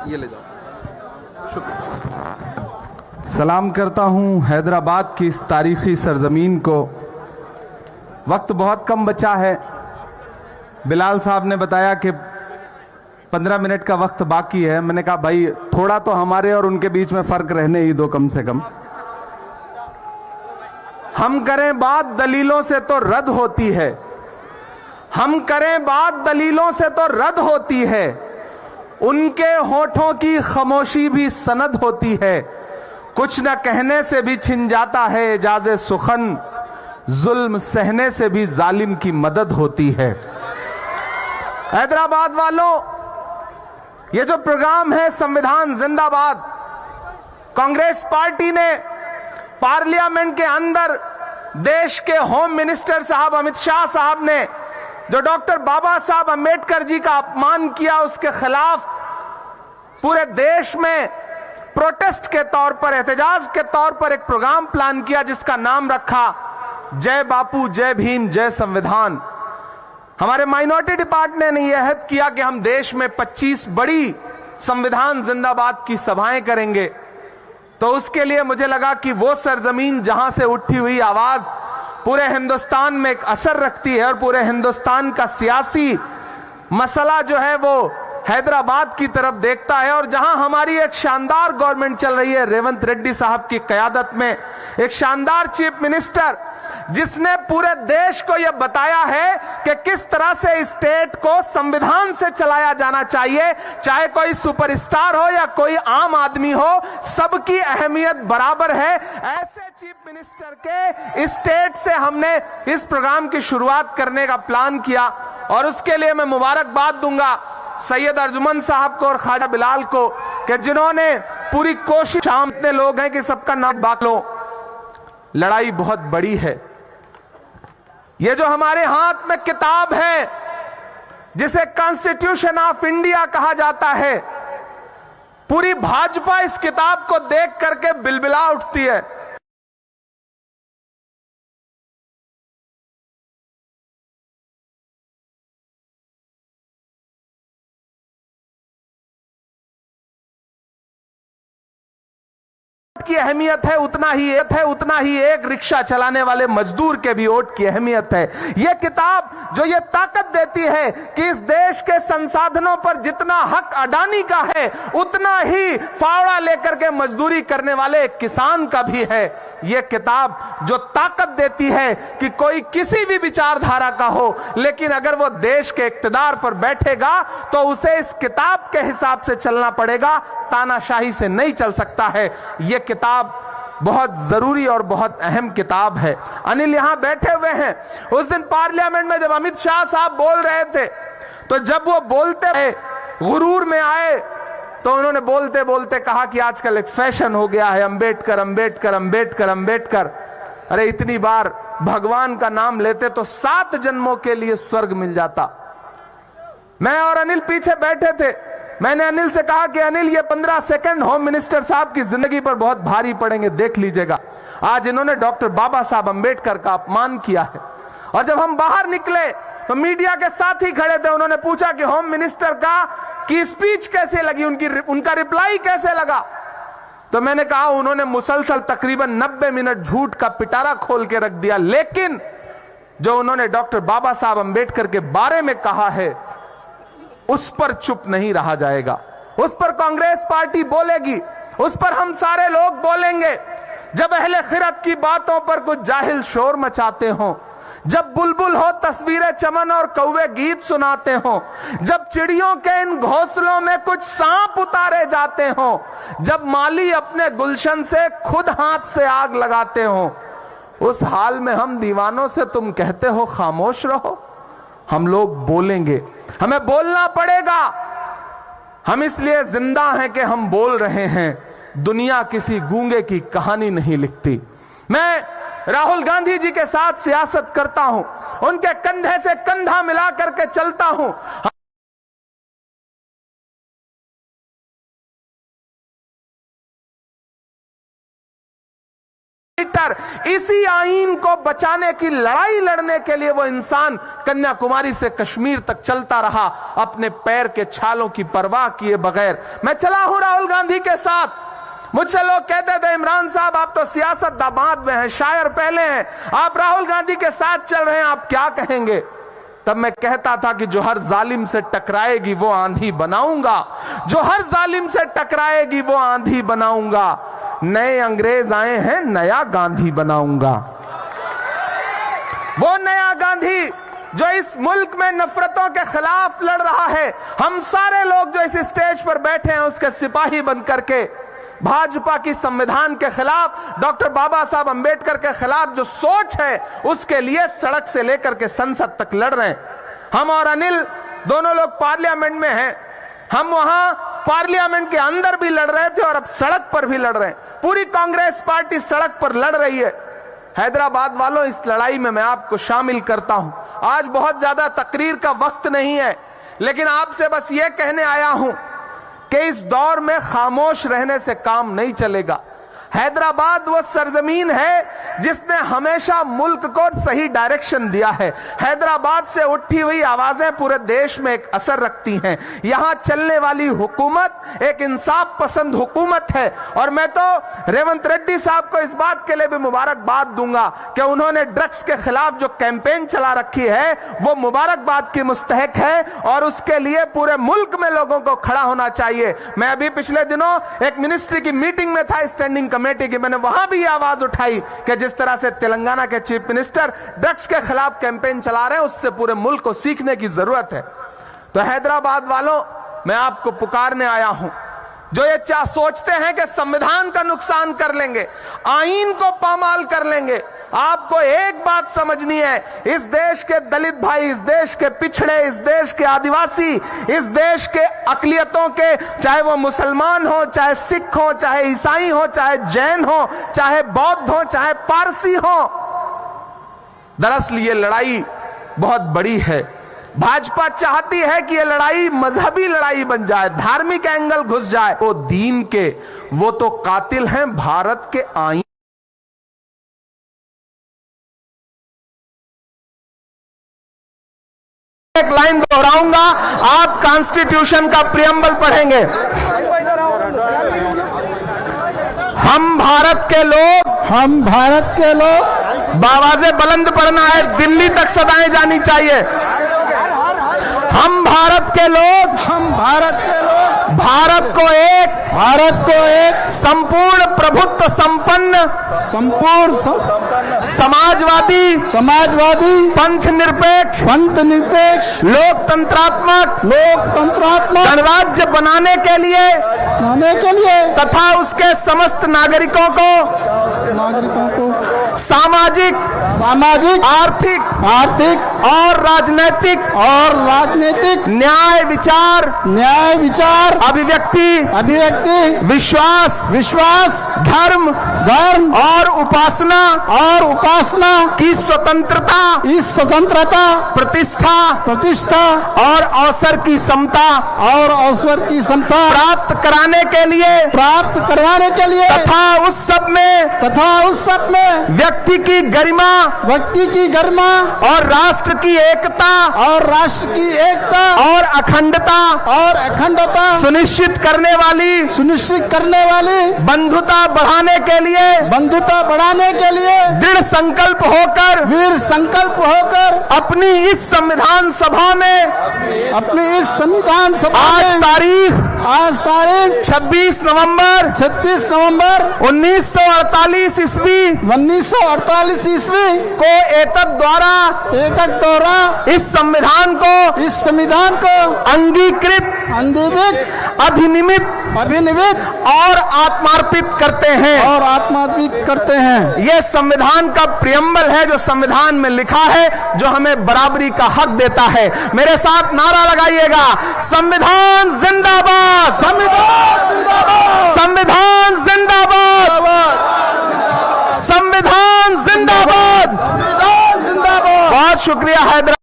ये ले जाओ। शुक्रिया। सलाम करता हूं हैदराबाद की इस तारीखी सरजमीन को। वक्त बहुत कम बचा है। बिलाल साहब ने बताया कि 15 मिनट का वक्त बाकी है। मैंने कहा भाई थोड़ा तो हमारे और उनके बीच में फर्क रहने ही दो कम से कम। हम करें बात दलीलों से तो रद्द होती है, हम करें बात दलीलों से तो रद्द होती है, उनके होठों की खामोशी भी सनद होती है, कुछ न कहने से भी छिन जाता है एजाज़े सुखन, जुल्म सहने से भी जालिम की मदद होती है। हैदराबाद वालों, ये जो प्रोग्राम है संविधान जिंदाबाद, कांग्रेस पार्टी ने पार्लियामेंट के अंदर देश के होम मिनिस्टर साहब अमित शाह साहब ने जो डॉक्टर बाबा साहब अंबेडकर जी का अपमान किया, उसके खिलाफ पूरे देश में प्रोटेस्ट के तौर पर, एहतजाज के तौर पर एक प्रोग्राम प्लान किया जिसका नाम रखा जय बापू, जय भीम, जय संविधान। हमारे माइनॉरिटी डिपार्टमेंट ने यह अहद किया कि हम देश में 25 बड़ी संविधान जिंदाबाद की सभाएं करेंगे। तो उसके लिए मुझे लगा कि वो सरजमीन जहां से उठी हुई आवाज पूरे हिंदुस्तान में एक असर रखती है और पूरे हिंदुस्तान का सियासी मसला जो है वो हैदराबाद की तरफ देखता है, और जहां हमारी एक शानदार गवर्नमेंट चल रही है रेवंत रेड्डी साहब की कयादत में, एक शानदार चीफ मिनिस्टर जिसने पूरे देश को यह बताया है कि किस तरह से स्टेट को संविधान से चलाया जाना चाहिए, चाहे कोई सुपरस्टार हो या कोई आम आदमी हो, सबकी अहमियत बराबर है। ऐसे चीफ मिनिस्टर के स्टेट से हमने इस प्रोग्राम की शुरुआत करने का प्लान किया, और उसके लिए मैं मुबारकबाद दूंगा सैयद अर्जुमन साहब को और ख्वाजा बिलाल को कि जिन्होंने पूरी कोशिश, हम इतने लोग हैं कि सबका नाम बात लो, लड़ाई बहुत बड़ी है। ये जो हमारे हाथ में किताब है जिसे कॉन्स्टिट्यूशन ऑफ इंडिया कहा जाता है, पूरी भाजपा इस किताब को देख करके बिलबिला उठती है। की अहमियत है उतना ही एक रिक्शा चलाने वाले मजदूर के भी वोट की अहमियत है। यह किताब जो ये ताकत देती है कि इस देश के संसाधनों पर जितना हक अडानी का है उतना ही फावड़ा लेकर के मजदूरी करने वाले एक किसान का भी है। यह किताब जो ताकत देती है कि कोई किसी भी विचारधारा का हो, लेकिन अगर वो देश के इक्तदार पर बैठेगा तो उसे इस किताब के हिसाब से चलना पड़ेगा, तानाशाही से नहीं चल सकता है। यह किताब बहुत जरूरी और बहुत अहम किताब है। अनिल यहां बैठे हुए हैं, उस दिन पार्लियामेंट में जब अमित शाह साहब बोल रहे थे तो जब वो बोलते रहे गुरूर में आए तो उन्होंने बोलते बोलते कहा कि आजकल एक फैशन हो गया है अंबेडकर अंबेडकर अंबेडकर अंबेडकर। अरे इतनी बार भगवान का नाम लेते तो 7 जन्मों के लिए स्वर्ग मिल जाता। मैं और अनिल पीछे बैठे थे, मैंने अनिल से कहा कि अनिल ये 15 सेकंड होम मिनिस्टर साहब की जिंदगी पर बहुत भारी पड़ेंगे, देख लीजिएगा। आज इन्होंने डॉक्टर बाबा साहब अंबेडकर का अपमान किया है। और जब हम बाहर निकले तो मीडिया के साथ ही खड़े थे, उन्होंने पूछा कि होम मिनिस्टर की स्पीच कैसे लगी, उनका रिप्लाई कैसे लगा। तो मैंने कहा उन्होंने मुसलसल तकरीबन 90 मिनट झूठ का पिटारा खोल के रख दिया, लेकिन जो उन्होंने डॉक्टर बाबा साहब अंबेडकर के बारे में कहा है उस पर चुप नहीं रहा जाएगा। उस पर कांग्रेस पार्टी बोलेगी, उस पर हम सारे लोग बोलेंगे। जब अहले खिरत की बातों पर कुछ जाहिल शोर मचाते हो, जब बुलबुल हो तस्वीरें चमन और कौवे गीत सुनाते हो, जब चिड़ियों के इन घोंसलों में कुछ सांप उतारे जाते हो, जब माली अपने गुलशन से खुद हाथ से आग लगाते हो, उस हाल में हम दीवानों से तुम कहते हो खामोश रहो। हम लोग बोलेंगे, हमें बोलना पड़ेगा। हम इसलिए जिंदा हैं कि हम बोल रहे हैं। दुनिया किसी गूंगे की कहानी नहीं लिखती। मैं राहुल गांधी जी के साथ सियासत करता हूं, उनके कंधे से कंधा मिला करके चलता हूं। इसी आईन को बचाने की लड़ाई लड़ने के लिए वो इंसान कन्याकुमारी से कश्मीर तक चलता रहा, अपने पैर के छालों की परवाह किए बगैर। मैं चला हूं राहुल गांधी के साथ। मुझसे लोग कहते थे इमरान साहब आप तो सियासत दामाद में हैं, शायर पहले हैं, आप राहुल गांधी के साथ चल रहे हैं, आप क्या कहेंगे? तब मैं कहता था कि जो हर जालिम से टकराएगी वो आंधी बनाऊंगा, जो हर जालिम से टकराएगी वो आंधी बनाऊंगा। नए अंग्रेज आए हैं, नया गांधी बनाऊंगा। वो नया गांधी जो इस मुल्क में नफरतों के खिलाफ लड़ रहा है। हम सारे लोग जो इस स्टेज पर बैठे हैं उसके सिपाही बन करके भाजपा की संविधान के खिलाफ, डॉक्टर बाबा साहब अंबेडकर के खिलाफ जो सोच है उसके लिए सड़क से लेकर के संसद तक लड़ रहे हैं। हम और अनिल दोनों लोग पार्लियामेंट में हैं। हम वहां पार्लियामेंट के अंदर भी लड़ रहे थे और अब सड़क पर भी लड़ रहे हैं। पूरी कांग्रेस पार्टी सड़क पर लड़ रही है। हैदराबाद वालों, इस लड़ाई में मैं आपको शामिल करता हूं। आज बहुत ज्यादा तकरीर का वक्त नहीं है, लेकिन आपसे बस ये कहने आया हूं कि इस दौर में खामोश रहने से काम नहीं चलेगा। हैदराबाद वो सरजमीन है जिसने हमेशा मुल्क को सही डायरेक्शन दिया है। हैदराबाद से उठी हुई आवाजें पूरे देश में एक असर रखती हैं। यहां चलने वाली हुकूमत एक इंसाफ पसंद हुकूमत है और मैं तो रेवंत रेड्डी साहब को इस बात के लिए भी मुबारकबाद दूंगा कि उन्होंने ड्रग्स के खिलाफ जो कैंपेन चला रखी है वो मुबारकबाद की मुस्तहक है और उसके लिए पूरे मुल्क में लोगों को खड़ा होना चाहिए। मैं अभी पिछले दिनों एक मिनिस्ट्री की मीटिंग में था, स्टैंडिंग कमेटी की, मैंने वहां भी आवाज उठाई कि जिस तरह से तेलंगाना के चीफ मिनिस्टर ड्रग्स के खिलाफ कैंपेन चला रहे हैं उससे पूरे मुल्क को सीखने की जरूरत है। तो हैदराबाद वालों, मैं आपको पुकारने आया हूं, जो ये सोचते हैं कि संविधान का नुकसान कर लेंगे, आईन को पामाल कर लेंगे, आपको एक बात समझनी है, इस देश के दलित भाई, इस देश के पिछड़े, इस देश के आदिवासी, इस देश के अकलियतों के, चाहे वो मुसलमान हो, चाहे सिख हो, चाहे ईसाई हो, चाहे जैन हो, चाहे बौद्ध हो, चाहे पारसी हो, दरअसल ये लड़ाई बहुत बड़ी है। भाजपा चाहती है कि ये लड़ाई मजहबी लड़ाई बन जाए, धार्मिक एंगल घुस जाए। वो दीन के, वो तो कातिल हैं भारत के आईन। एक लाइन दोहराऊंगा, आप कॉन्स्टिट्यूशन का प्रियम्बल पढ़ेंगे। हम भारत के लोग बावाजे बुलंद पढ़ना है, दिल्ली तक सदाएं जानी चाहिए। हम भारत के लोग भारत को एक संपूर्ण प्रभुत्व संपन्न समाजवादी पंथ निरपेक्ष लोकतंत्रात्मक गणराज्य बनाने के लिए तथा उसके समस्त नागरिकों को सामाजिक आर्थिक और राजनैतिक न्याय विचार अभिव्यक्ति विश्वास धर्म और उपासना की स्वतंत्रता प्रतिष्ठा और अवसर की समता प्राप्त करवाने के लिए तथा उस सब में व्यक्ति की गरिमा और राष्ट्र की एकता और अखंडता सुनिश्चित करने वाली बंधुता बढ़ाने के लिए दृढ़ संकल्प होकर अपनी इस संविधान सभा में आज तारीख 26 नवंबर 1948 ईस्वी को एतद द्वारा इस संविधान को अंगीकृत अभिनिमित और आत्मार्पित करते हैं। यह संविधान का प्रियम्बल है जो संविधान में लिखा है, जो हमें बराबरी का हक देता है। मेरे साथ नारा लगाइएगा, संविधान जिंदाबाद, संविधान जिंदाबाद, संविधान जिंदाबाद। बहुत शुक्रिया हैदराबाद।